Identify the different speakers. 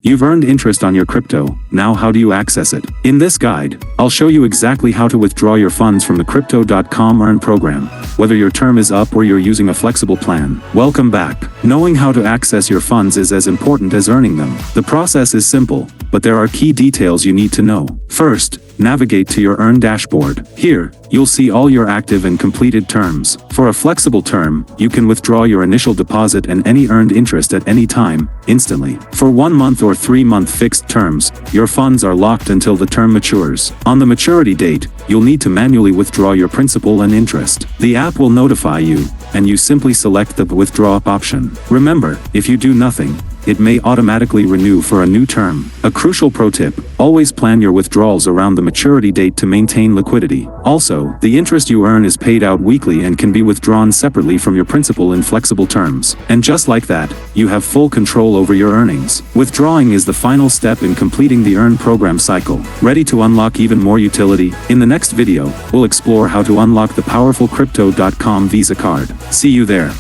Speaker 1: You've earned interest on your crypto, now how do you access it? In this guide, I'll show you exactly how to withdraw your funds from the Crypto.com Earn program, whether your term is up or you're using a flexible plan. Welcome back. Knowing how to access your funds is as important as earning them. The process is simple, but there are key details you need to know. First, navigate to your Earn dashboard. Here, you'll see all your active and completed terms. For a flexible term, you can withdraw your initial deposit and any earned interest at any time, instantly. For 1 month or 3-month fixed terms, your funds are locked until the term matures. On the maturity date, you'll need to manually withdraw your principal and interest. The app will notify you, and you simply select the withdraw option. Remember, if you do nothing, it may automatically renew for a new term. A crucial pro tip, always plan your withdrawals around the maturity date to maintain liquidity. Also, the interest you earn is paid out weekly and can be withdrawn separately from your principal in flexible terms. And just like that, you have full control over your earnings. Withdrawing is the final step in completing the Earn program cycle. Ready to unlock even more utility? In the next video, we'll explore how to unlock the powerful Crypto.com Visa card. See you there.